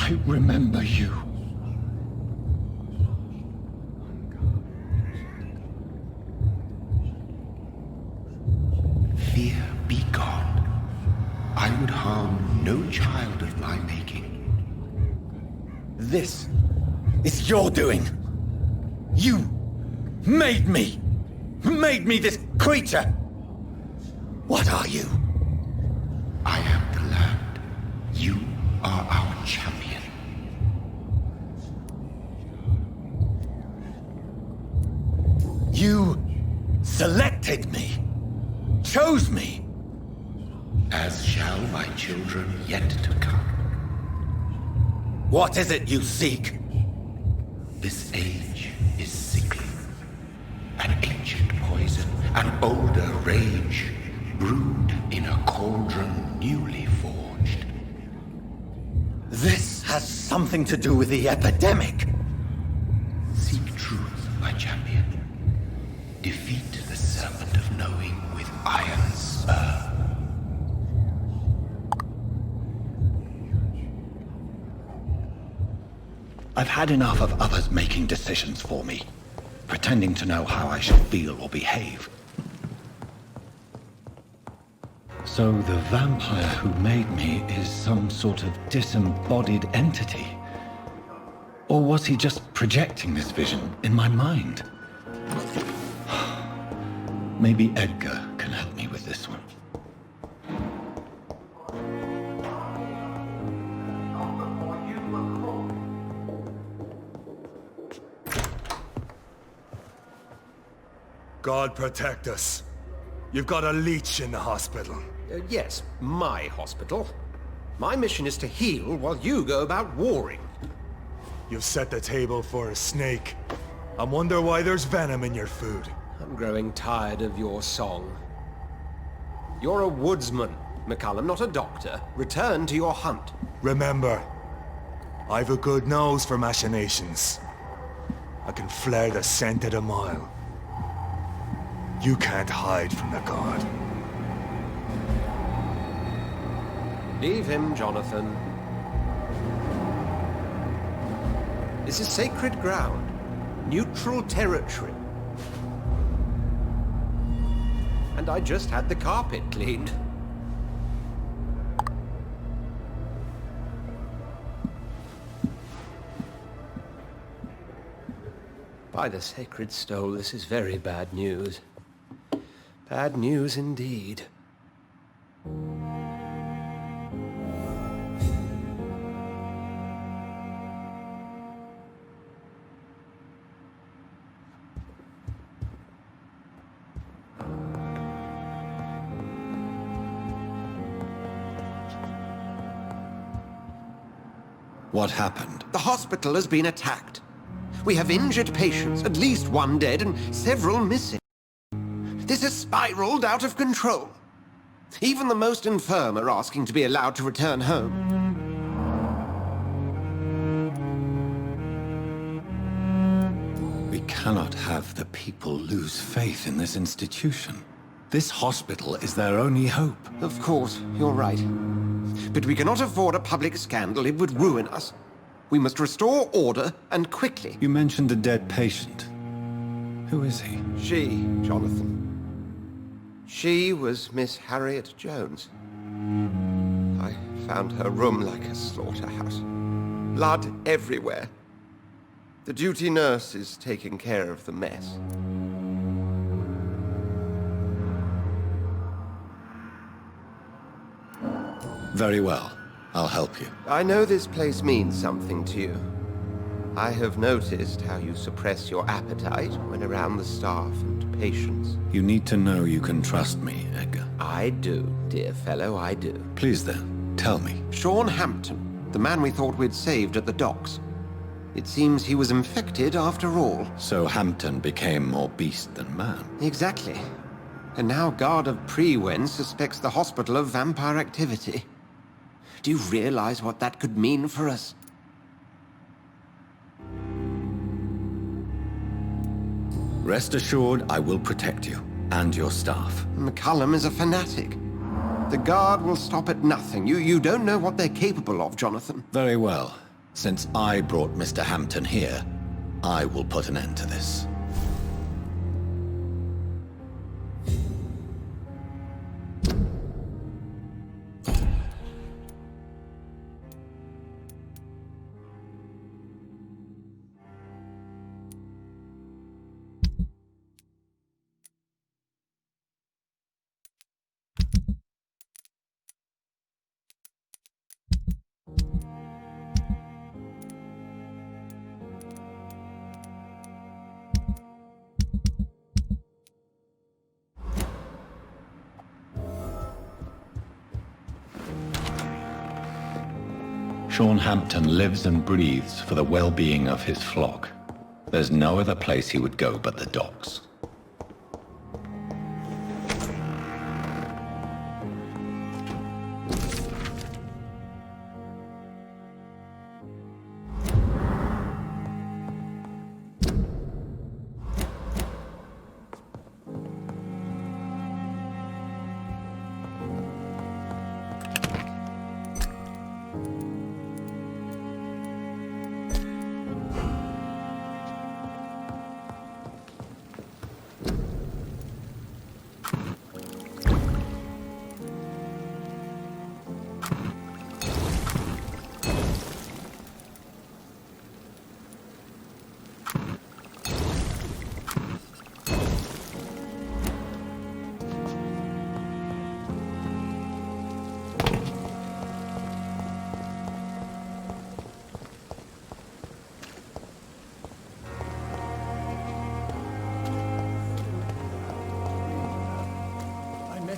I remember you. Fear be gone. I would harm no child of my making. This is your doing. You made me. Made me this creature. What are you? I am the land. You are our champion. You selected me. Chose me. As shall my children yet to come. What is it you seek? This age is sickly. An ancient poison, an older rage, brewed in a cauldron newly forged. This has something to do with the epidemic. Seek truth, my champion. Defeat the serpent of knowing with iron spur. I've had enough of others making decisions for me, pretending to know how I should feel or behave. So the vampire who made me is some sort of disembodied entity? Or was he just projecting this vision in my mind? Maybe Edgar can help me with this one. God protect us. You've got a leech in the hospital. Yes, my hospital. My mission is to heal while you go about warring. You've set the table for a snake. I wonder why there's venom in your food. I'm growing tired of your song. You're a woodsman, McCullum, not a doctor. Return to your hunt. Remember, I've a good nose for machinations. I can flare the scent at a mile. You can't hide from the god. Leave him, Jonathan. This is sacred ground. Neutral territory. And I just had the carpet cleaned. By the sacred stole, this is very bad news. Bad news indeed. What happened? The hospital has been attacked. We have injured patients, at least one dead and several missing. This has spiraled out of control. Even the most infirm are asking to be allowed to return home. We cannot have the people lose faith in this institution. This hospital is their only hope. Of course, you're right. But we cannot afford a public scandal. It would ruin us. We must restore order, and quickly. You mentioned a dead patient. Who is he? She, Jonathan. She was Miss Harriet Jones. I found her room like a slaughterhouse. Blood everywhere. The duty nurse is taking care of the mess. Very well. I'll help you. I know this place means something to you. I have noticed how you suppress your appetite when around the staff and patients. You need to know you can trust me, Edgar. I do, dear fellow, I do. Please then, tell me. Sean Hampton, the man we thought we'd saved at the docks. It seems he was infected after all. So Hampton became more beast than man. Exactly. And now Guard of Prewen suspects the hospital of vampire activity. Do you realize what that could mean for us? Rest assured, I will protect you and your staff. McCullum is a fanatic. The Guard will stop at nothing. You don't know what they're capable of, Jonathan. Very well. Since I brought Mr. Hampton here, I will put an end to this. Sean Hampton lives and breathes for the well-being of his flock. There's no other place he would go but the docks.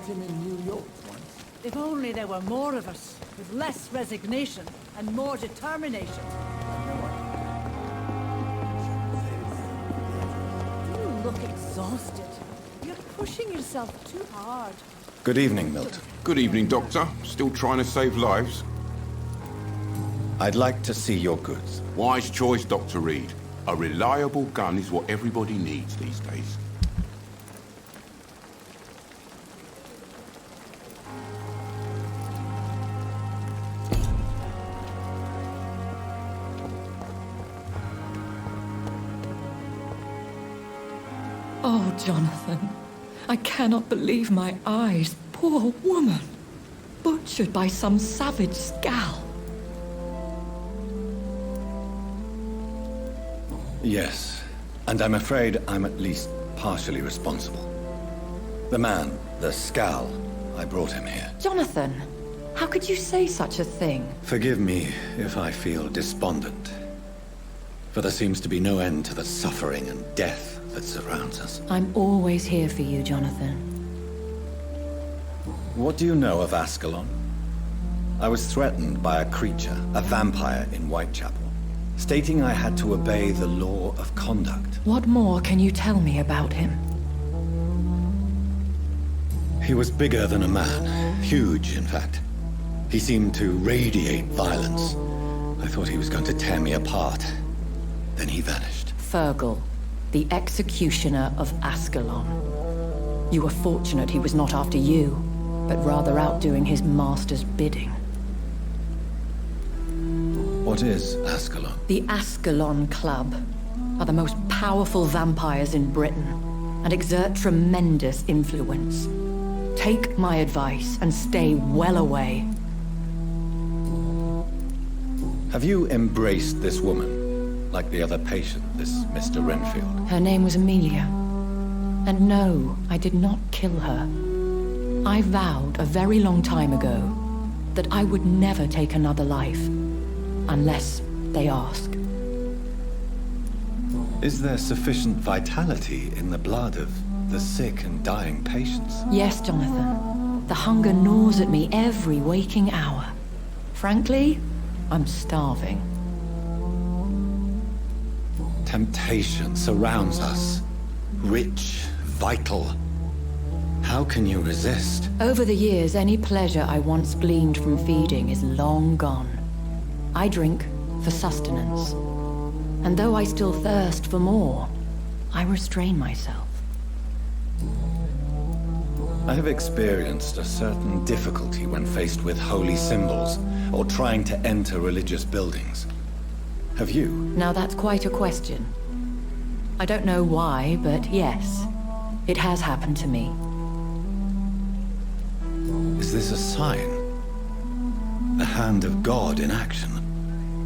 Him in New York once. If only there were more of us, with less resignation and more determination. You look exhausted. You're pushing yourself too hard. Good evening, Milt. Good evening, Doctor. Still trying to save lives? I'd like to see your goods. Wise choice, Dr. Reed. A reliable gun is what everybody needs these days. Oh, Jonathan, I cannot believe my eyes. Poor woman. Butchered by some savage scowl. Yes, and I'm afraid I'm at least partially responsible. The man, the scowl, I brought him here. Jonathan, how could you say such a thing? Forgive me if I feel despondent, for there seems to be no end to the suffering and death that surrounds us. I'm always here for you, Jonathan. What do you know of Ascalon? I was threatened by a creature, a vampire in Whitechapel, stating I had to obey the law of conduct. What more can you tell me about him? He was bigger than a man. Huge, in fact. He seemed to radiate violence. I thought he was going to tear me apart. Then he vanished. Fergal, the executioner of Ascalon. You were fortunate he was not after you, but rather out doing his master's bidding. What is Ascalon? The Ascalon Club are the most powerful vampires in Britain and exert tremendous influence. Take my advice and stay well away. Have you embraced this woman, like the other patient, this Mr. Renfield? Her name was Amelia. And no, I did not kill her. I vowed a very long time ago that I would never take another life, unless they ask. Is there sufficient vitality in the blood of the sick and dying patients? Yes, Jonathan. The hunger gnaws at me every waking hour. Frankly, I'm starving. Temptation surrounds us. Rich, vital. How can you resist? Over the years, any pleasure I once gleaned from feeding is long gone. I drink for sustenance. And though I still thirst for more, I restrain myself. I have experienced a certain difficulty when faced with holy symbols or trying to enter religious buildings. Have you? Now that's quite a question. I don't know why, but yes, it has happened to me. Is this a sign? The hand of God in action?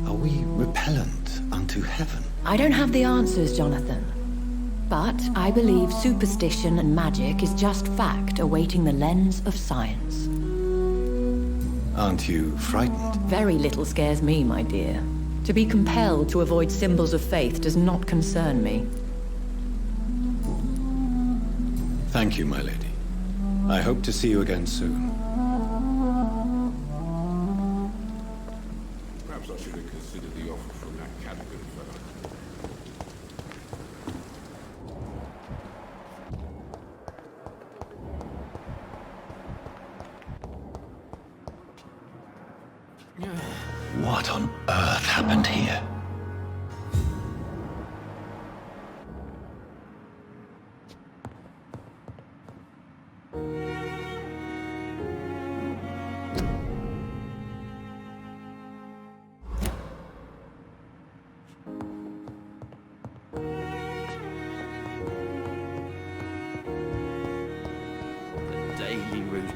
Are we repellent unto heaven? I don't have the answers, Jonathan. But I believe superstition and magic is just fact awaiting the lens of science. Aren't you frightened? Very little scares me, my dear. To be compelled to avoid symbols of faith does not concern me. Thank you, my lady. I hope to see you again soon. Perhaps I should have considered the offer from that Cadigan fellow. What on earth happened here? The daily route.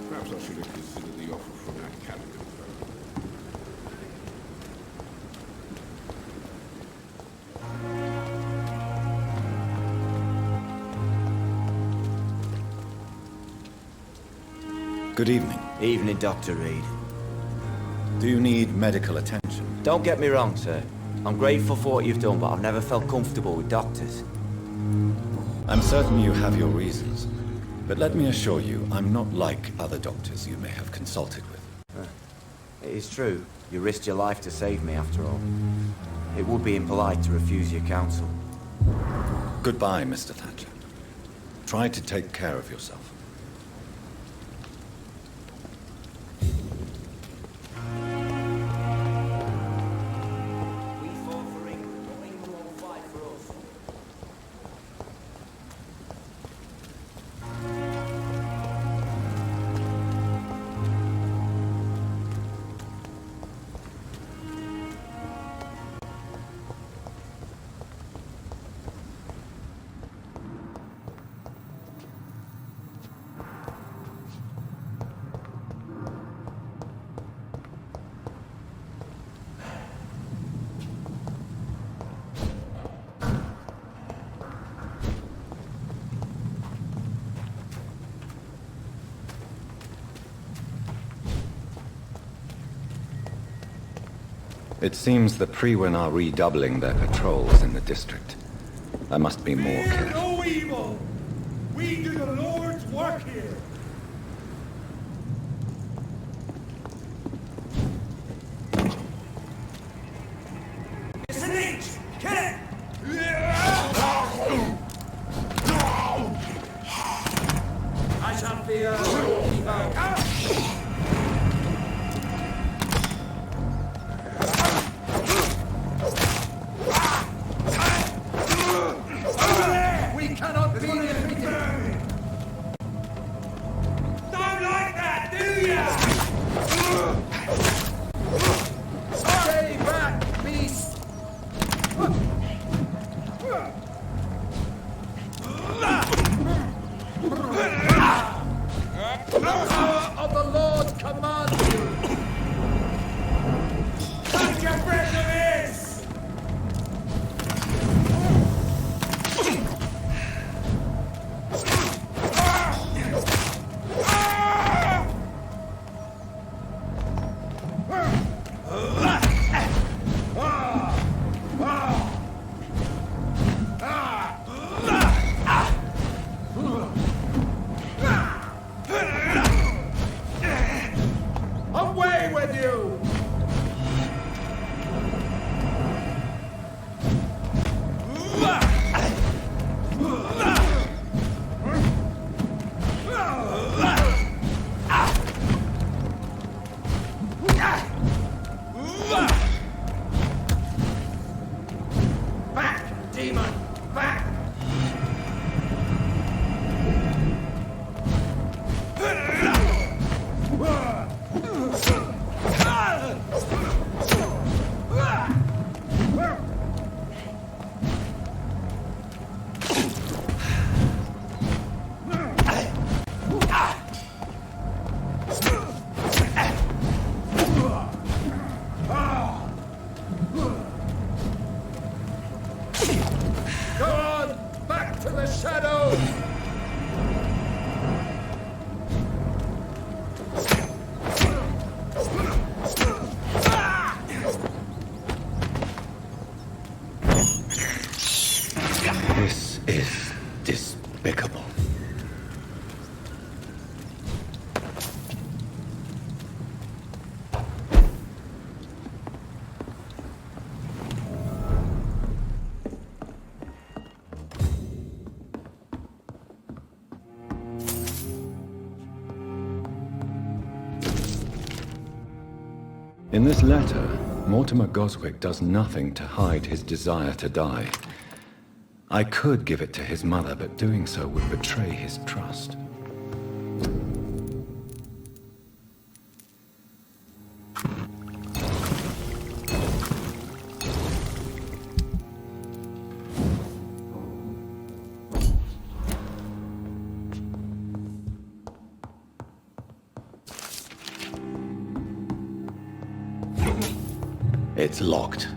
Perhaps I should have considered the offer from that Cadigan fellow. Good evening. Evening, Dr. Reed. Do you need medical attention? Don't get me wrong, sir. I'm grateful for what you've done, but I've never felt comfortable with doctors. I'm certain you have your reasons. But let me assure you, I'm not like other doctors you may have consulted with. It is true. You risked your life to save me, after all. It would be impolite to refuse your counsel. Goodbye, Mr. Thatcher. Try to take care of yourself. We fought for England, but England won't fight for us. It seems the Priwen are redoubling their patrols in the district. I must be more careful. No evil! We do the Lord's work here! It's an inch! Kill it! I shall fear evil. We cannot be defeated! Go on! Back to the shadows! This is despicable. In this letter, Mortimer Goswick does nothing to hide his desire to die. I could give it to his mother, but doing so would betray his trust. It's locked.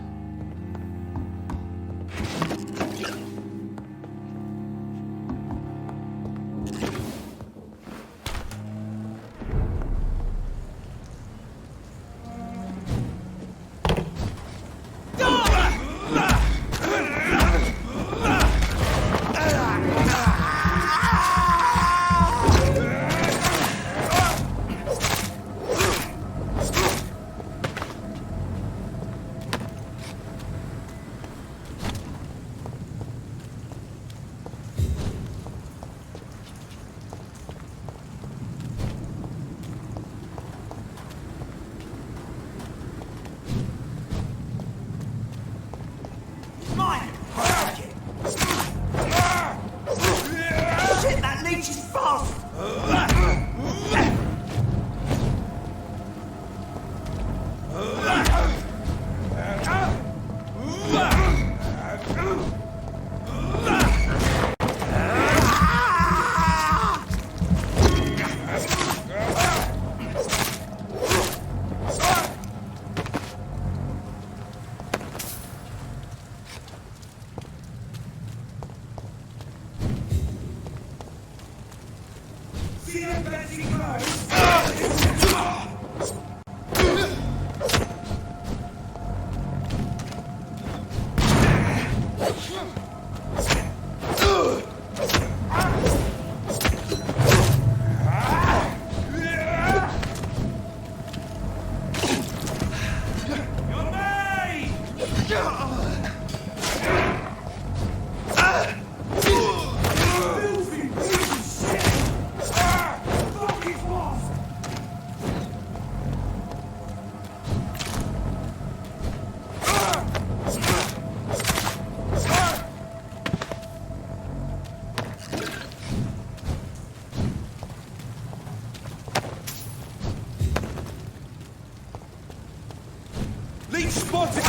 Leech spotted!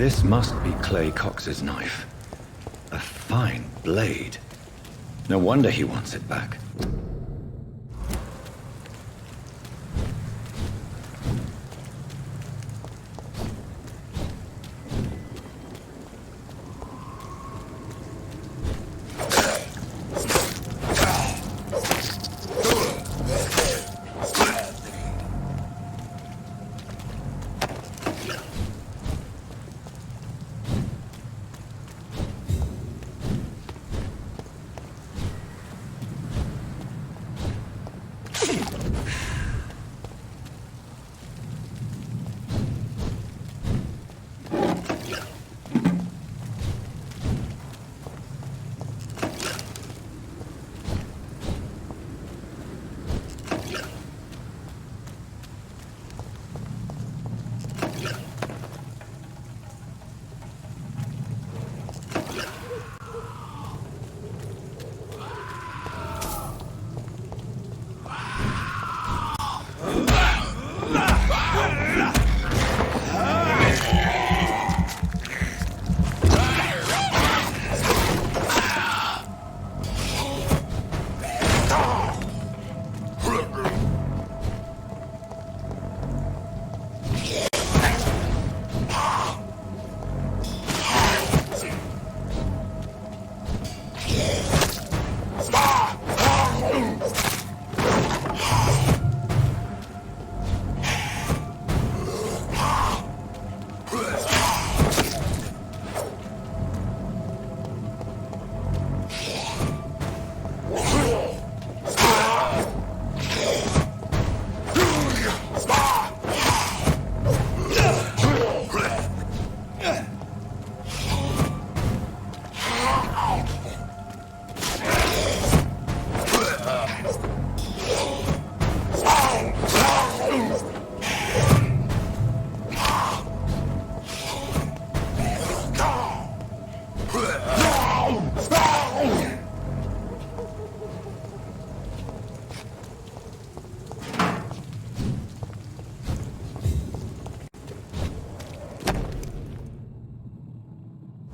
This must be Clay Cox's knife. A fine blade. No wonder he wants it back.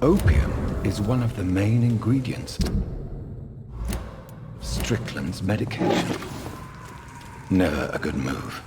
Opium is one of the main ingredients. Strickland's medication. Never a good move.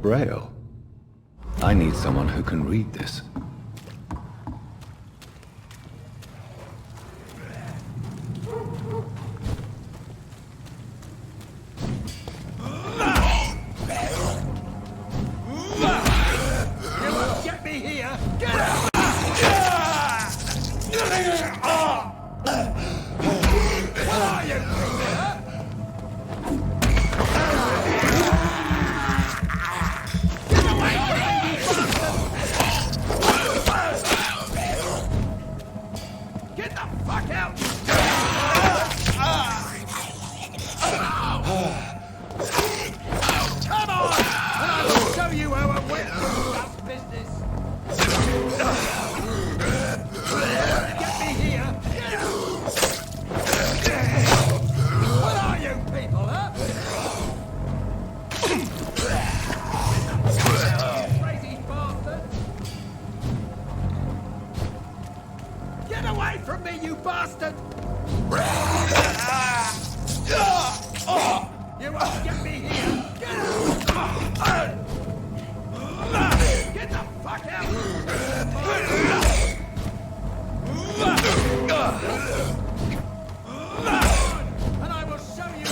Braille? I need someone who can read this. Get me here! Get out! What are you? Get away from me, you bastard! Get the fuck out! Come on! And I will show you how a wet does business! Get me here! What are you people, huh? Crazy bastard! Get away from me, you bastard! You won't get me here! Get the fuck out! And I will show you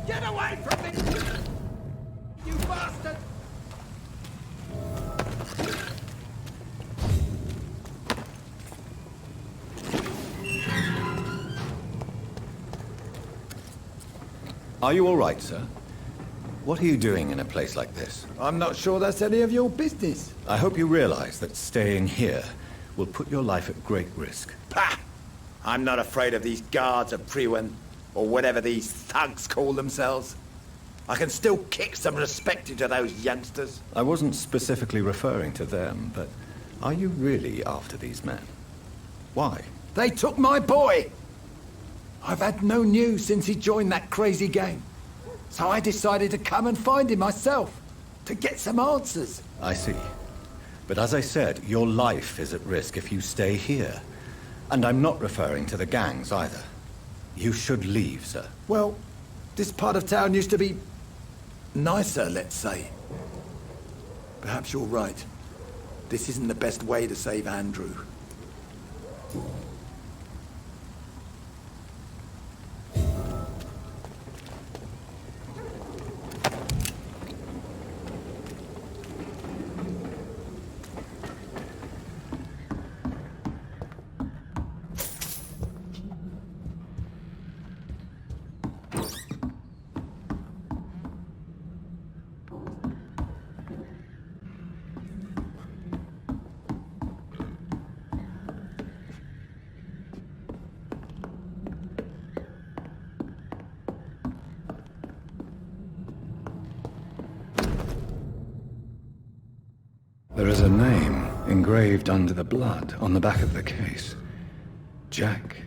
Get away from me! You bastard! Are you all right, sir? What are you doing in a place like this? I'm not sure that's any of your business. I hope you realize that staying here will put your life at great risk. Pah! I'm not afraid of these guards of Priwen, or whatever these thugs call themselves. I can still kick some respect into those youngsters. I wasn't specifically referring to them, but are you really after these men? Why? They took my boy! I've had no news since he joined that crazy gang. So I decided to come and find him myself, to get some answers. I see. But as I said, your life is at risk if you stay here. And I'm not referring to the gangs either. You should leave, sir. Well, this part of town used to be nicer, let's say. Perhaps you're right. This isn't the best way to save Andrew. There is a name engraved under the blood on the back of the case. Jack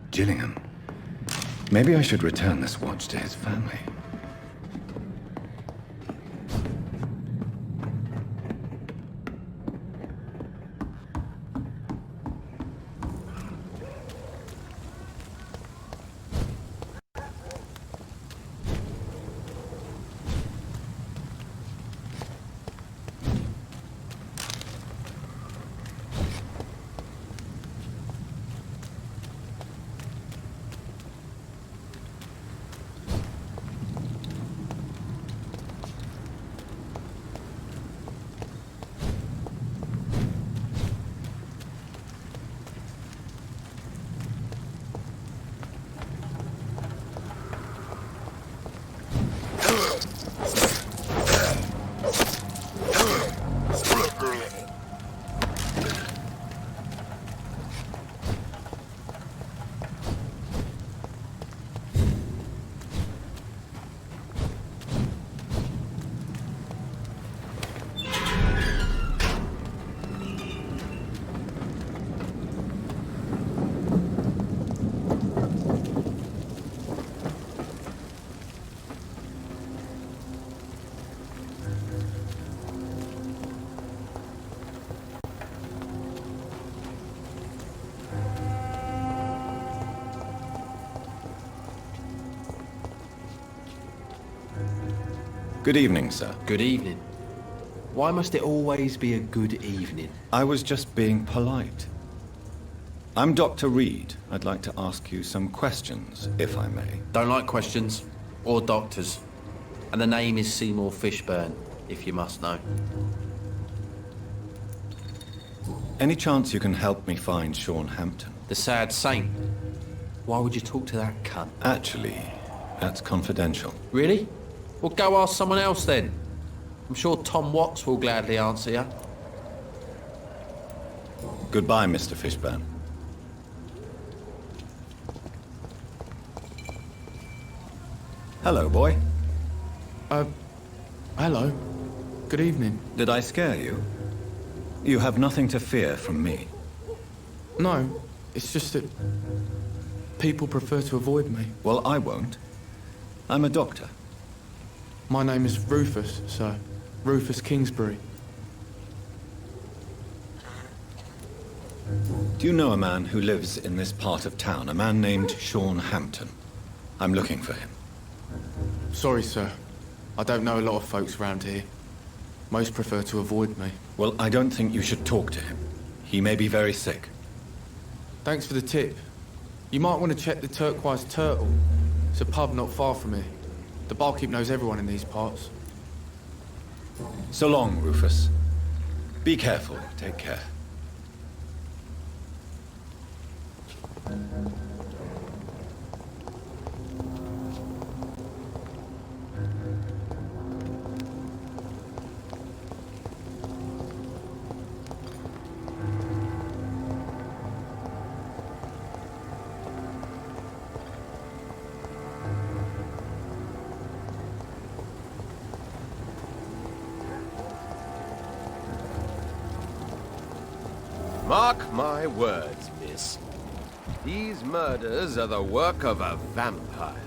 Gillingham. Maybe I should return this watch to his family. Good evening, sir. Good evening. Why must it always be a good evening? I was just being polite. I'm Dr. Reed. I'd like to ask you some questions, if I may. Don't like questions. Or doctors. And the name is Seymour Fishburne, if you must know. Any chance you can help me find Sean Hampton? The sad saint. Why would you talk to that cunt? Actually, that's confidential. Really? Well, go ask someone else then. I'm sure Tom Watts will gladly answer you. Goodbye, Mr. Fishburne. Hello, boy. Hello. Good evening. Did I scare you? You have nothing to fear from me. No, it's just that people prefer to avoid me. Well, I won't. I'm a doctor. My name is Rufus, sir. Rufus Kingsbury. Do you know a man who lives in this part of town? A man named Sean Hampton. I'm looking for him. Sorry, sir. I don't know a lot of folks around here. Most prefer to avoid me. Well, I don't think you should talk to him. He may be very sick. Thanks for the tip. You might want to check the Turquoise Turtle. It's a pub not far from here. The barkeep knows everyone in these parts. So long, Rufus. Be careful. Take care. Mark my words, miss. These murders are the work of a vampire.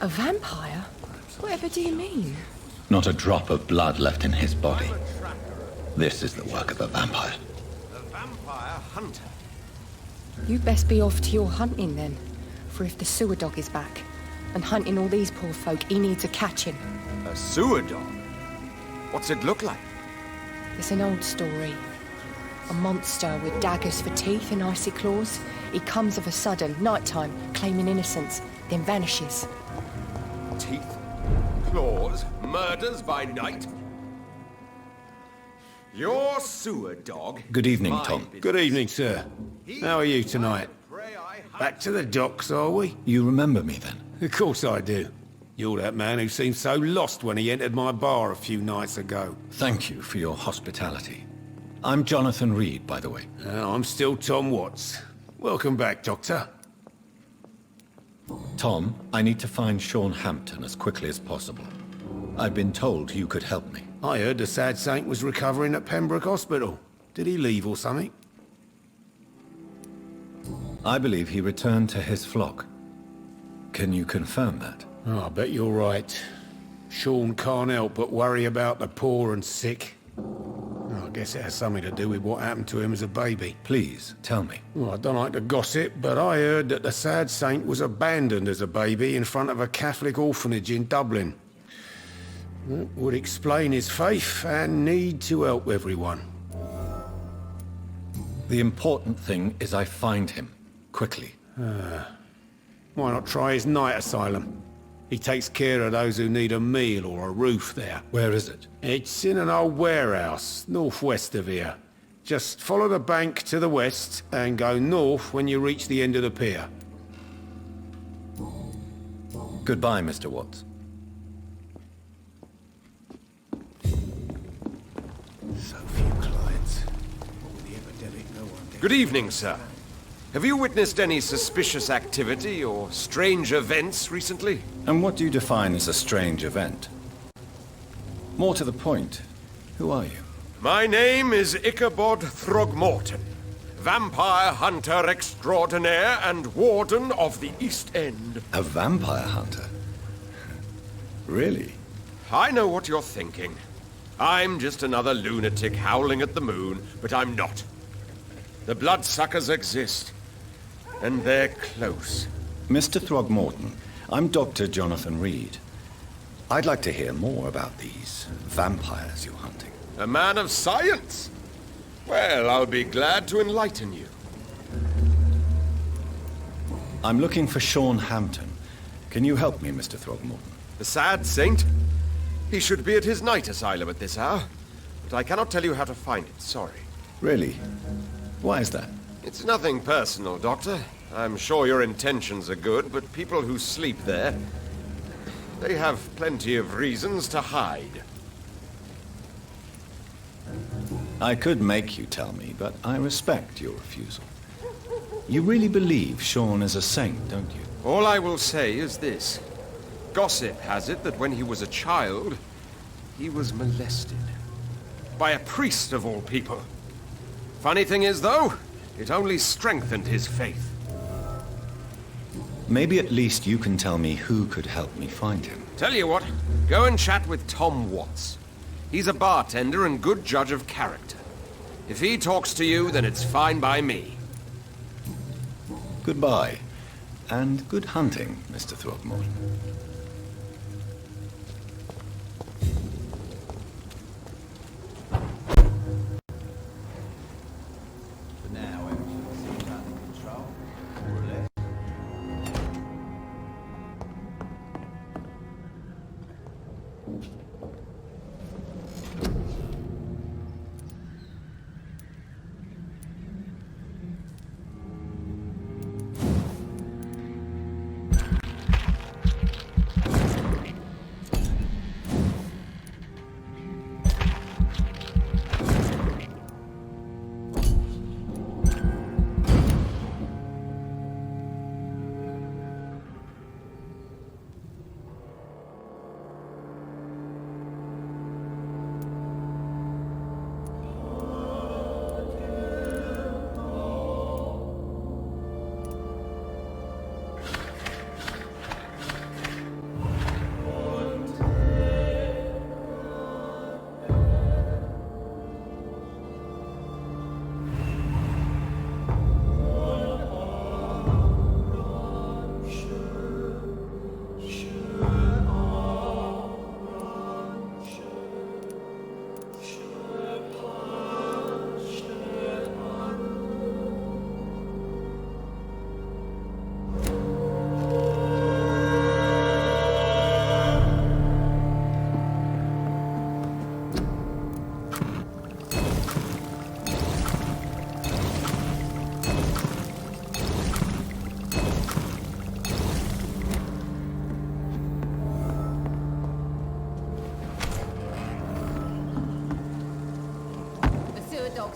A vampire? Whatever do you mean? Not a drop of blood left in his body. This is the work of a vampire. A vampire hunter. You'd best be off to your hunting then. For if the sewer dog is back, and hunting all these poor folk, he needs a catching. A sewer dog? What's it look like? It's an old story. A monster with daggers for teeth and icy claws. He comes of a sudden, nighttime, claiming innocence, then vanishes. Teeth, claws, murders by night. Your sewer dog. Good evening, Tom. Good evening, sir. How are you tonight? Back to the docks, are we? You remember me then? Of course I do. You're that man who seemed so lost when he entered my bar a few nights ago. Thank you for your hospitality. I'm Jonathan Reed, by the way. I'm still Tom Watts. Welcome back, Doctor. Tom, I need to find Sean Hampton as quickly as possible. I've been told you could help me. I heard the sad saint was recovering at Pembroke Hospital. Did he leave or something? I believe he returned to his flock. Can you confirm that? Oh, I bet you're right. Sean can't help but worry about the poor and sick. I guess it has something to do with what happened to him as a baby. Please, tell me. Well, I don't like to gossip, but I heard that the sad saint was abandoned as a baby in front of a Catholic orphanage in Dublin. That would explain his faith and need to help everyone. The important thing is I find him, quickly. Why not try his night asylum? He takes care of those who need a meal or a roof there. Where is it? It's in an old warehouse, northwest of here. Just follow the bank to the west and go north when you reach the end of the pier. Goodbye, Mr. Watts. So few clients. With the epidemic, no one gets... Good evening, sir. Have you witnessed any suspicious activity or strange events recently? And what do you define as a strange event? More to the point, who are you? My name is Ichabod Throgmorton, vampire hunter extraordinaire and warden of the East End. A vampire hunter? Really? I know what you're thinking. I'm just another lunatic howling at the moon, but I'm not. The bloodsuckers exist, and they're close. Mr. Throgmorton, I'm Dr. Jonathan Reed. I'd like to hear more about these vampires you're hunting. A man of science? Well, I'll be glad to enlighten you. I'm looking for Sean Hampton. Can you help me, Mr. Throgmorton? The sad saint? He should be at his night asylum at this hour. But I cannot tell you how to find it, sorry. Really? Why is that? It's nothing personal, Doctor. I'm sure your intentions are good, but people who sleep there, they have plenty of reasons to hide. I could make you tell me, but I respect your refusal. You really believe Sean is a saint, don't you? All I will say is this. Gossip has it that when he was a child, he was molested. By a priest of all people. Funny thing is, though, it only strengthened his faith. Maybe at least you can tell me who could help me find him. Tell you what, go and chat with Tom Watts. He's a bartender and good judge of character. If he talks to you, then it's fine by me. Goodbye, and good hunting, Mr. Throgmorton.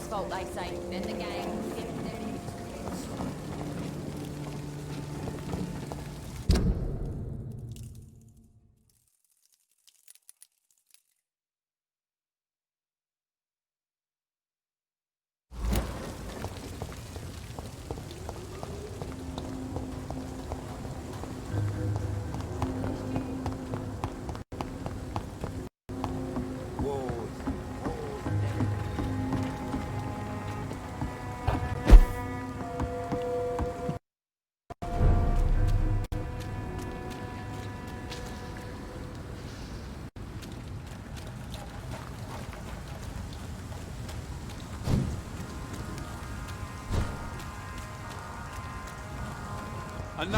Fault, they say. Then the gang.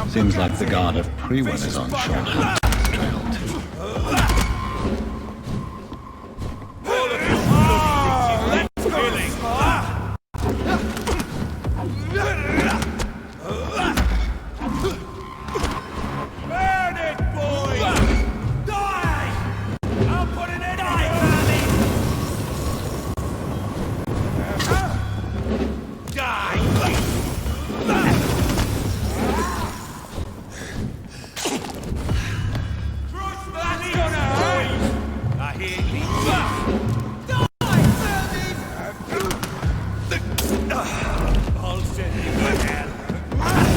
Seems like the guard of Prewen is on Sean Hampton's trail too. Burn it, boys! Die! I'll put an end to it! Die! I'll send you to hell.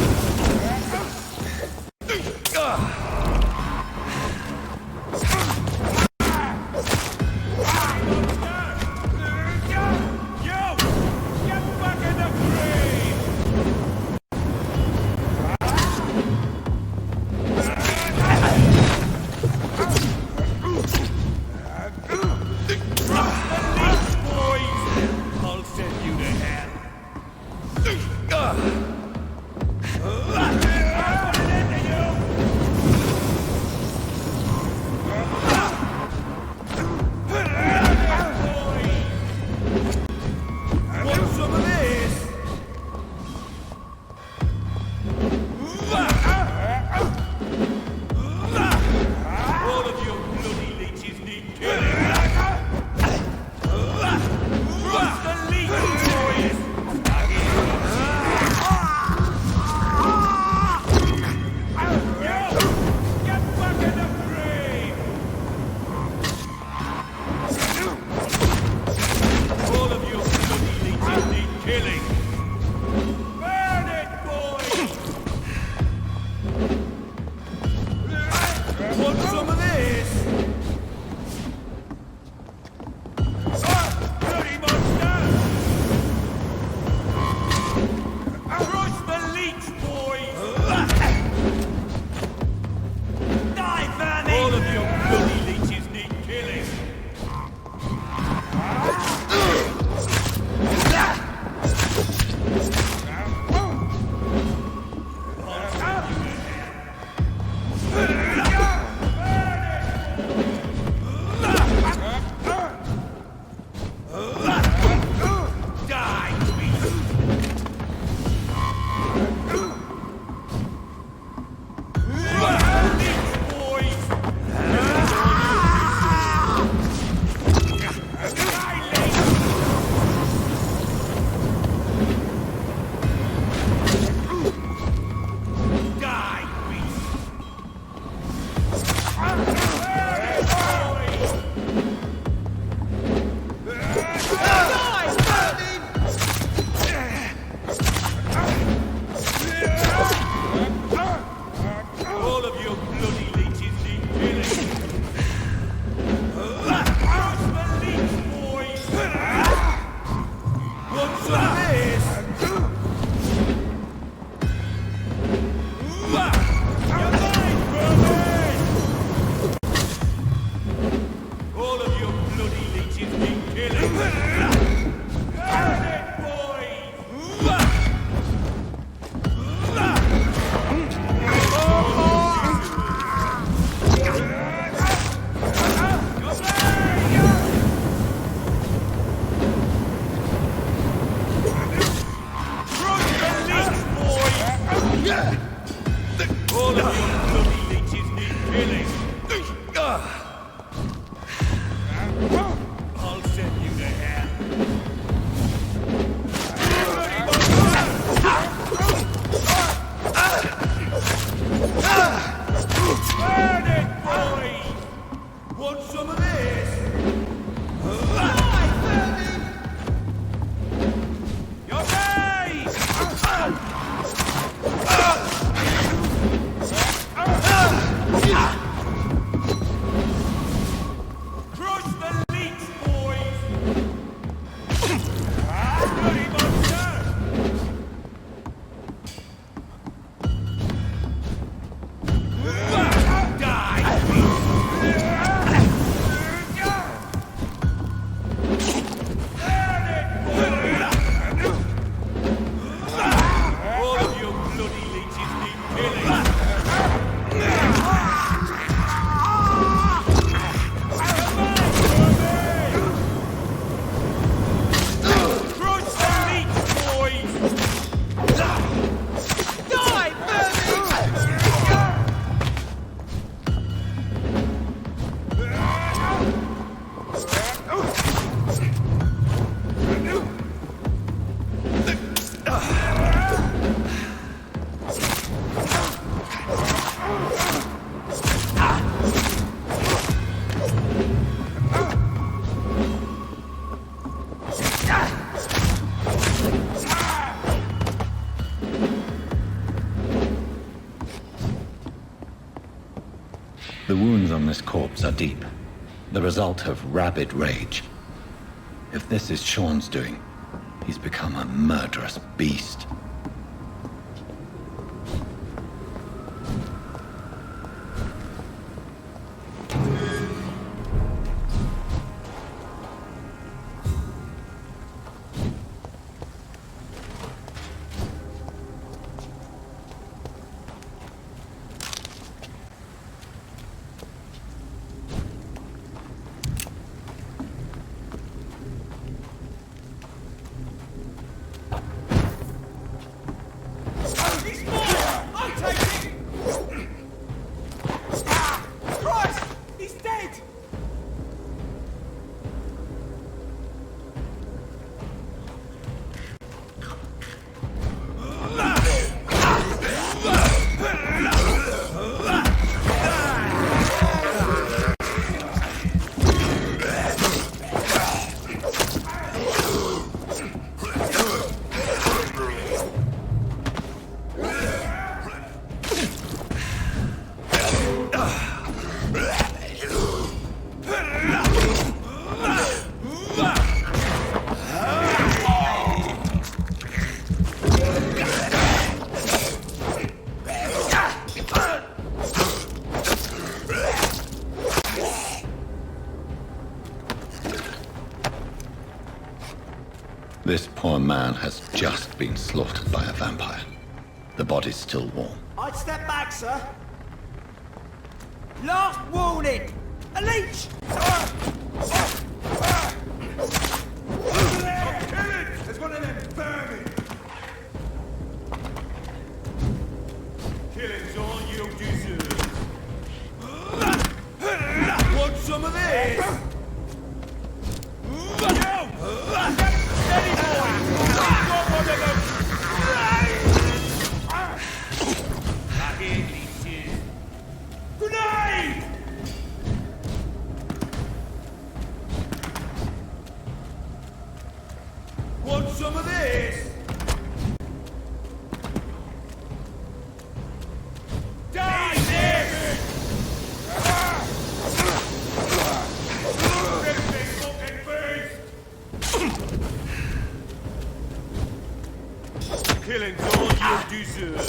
The wounds on this corpse are deep, the result of rabid rage. If this is Sean's doing, he's become a murderous beast. poor man has just been slaughtered by a vampire. The body's still warm. I'd step back, sir. Last warning! A leech! There's one of them vermin! Killing's all you deserve. Want some of this? Steady, boy! Got one of them! I hear leeches. Grenade! Want some of this? Die, this! Big fucking beast! Killing's all you deserve.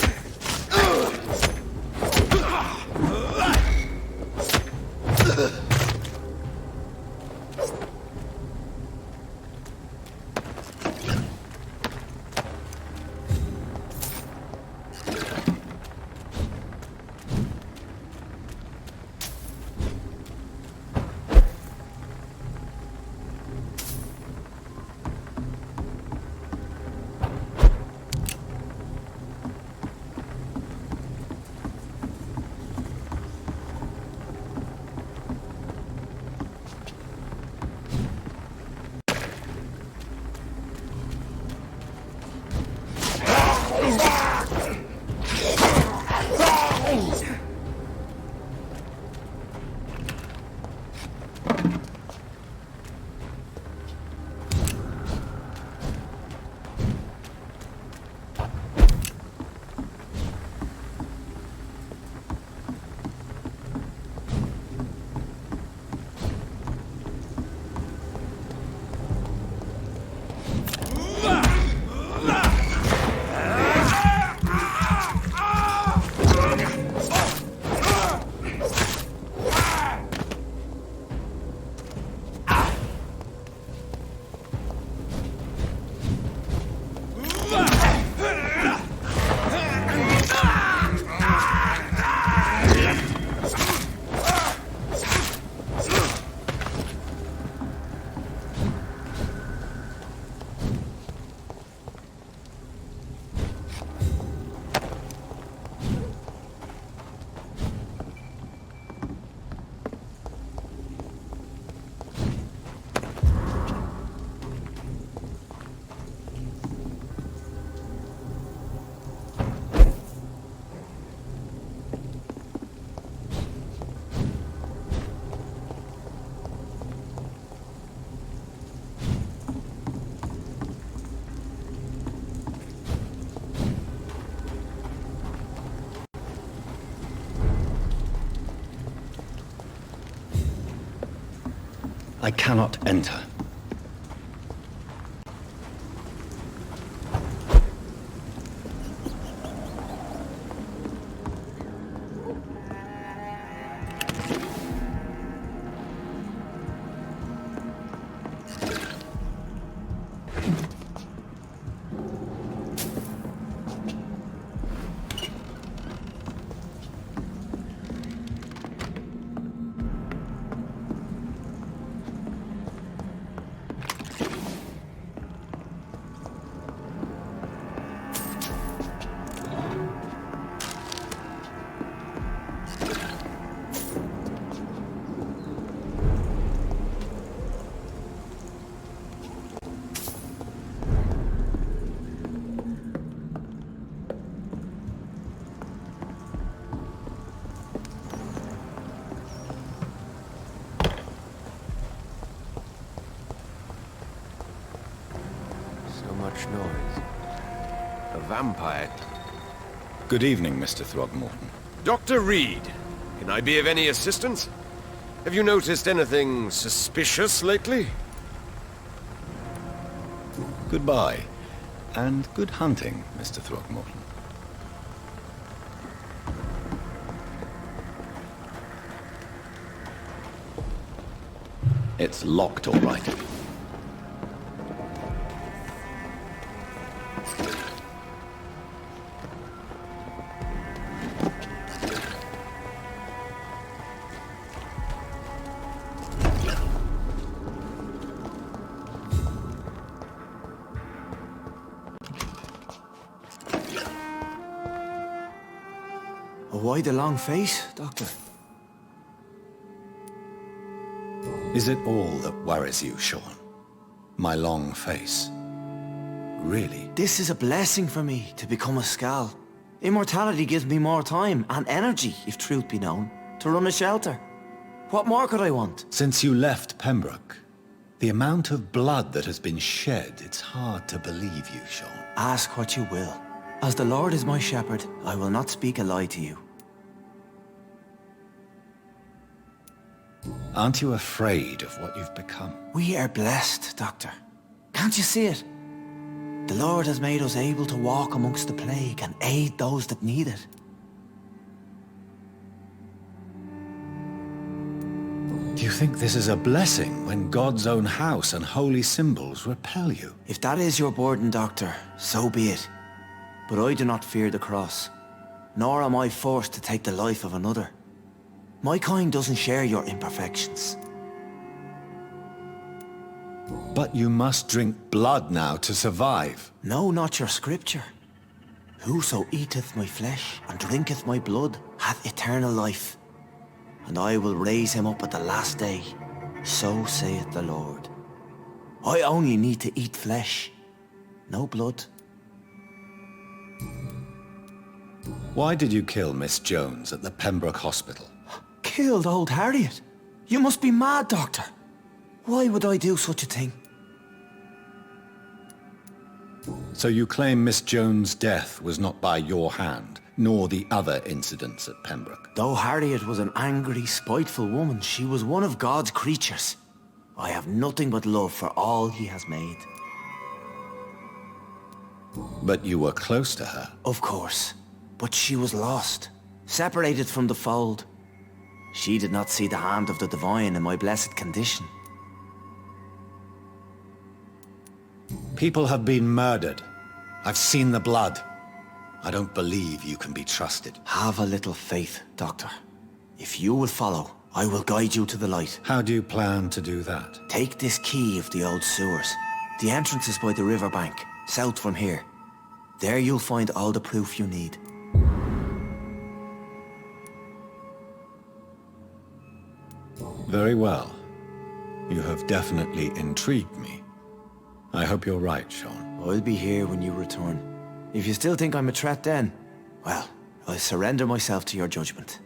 I cannot enter. Much noise. A vampire. Good evening, Mr. Throgmorton. Dr. Reed, can I be of any assistance? Have you noticed anything suspicious lately? Goodbye, and good hunting, Mr. Throgmorton. It's locked, all right. Why the long face, Doctor? Is it all that worries you, Sean? My long face? Really? This is a blessing for me, to become a Skal. Immortality gives me more time and energy, if truth be known, to run a shelter. What more could I want? Since you left Pembroke, the amount of blood that has been shed, it's hard to believe you, Sean. Ask what you will. As the Lord is my shepherd, I will not speak a lie to you. Aren't you afraid of what you've become? We are blessed, Doctor. Can't you see it? The Lord has made us able to walk amongst the plague and aid those that need it. Do you think this is a blessing when God's own house and holy symbols repel you? If that is your burden, Doctor, so be it. But I do not fear the cross, nor am I forced to take the life of another. My kind doesn't share your imperfections. But you must drink blood now to survive. No, not your scripture. Whoso eateth my flesh and drinketh my blood hath eternal life, and I will raise him up at the last day. So saith the Lord. I only need to eat flesh, no blood. Why did you kill Miss Jones at the Pembroke Hospital? Killed old Harriet? You must be mad, Doctor. Why would I do such a thing? So you claim Miss Jones' death was not by your hand, nor the other incidents at Pembroke? Though Harriet was an angry, spiteful woman, she was one of God's creatures. I have nothing but love for all he has made. But you were close to her? Of course. But she was lost, separated from the fold. She did not see the hand of the divine in my blessed condition. People have been murdered. I've seen the blood. I don't believe you can be trusted. Have a little faith, Doctor. If you will follow, I will guide you to the light. How do you plan to do that? Take this key of the old sewers. The entrance is by the riverbank, south from here. There you'll find all the proof you need. Very well. You have definitely intrigued me. I hope you're right, Sean. I'll be here when you return. If you still think I'm a threat then, well, I'll surrender myself to your judgment.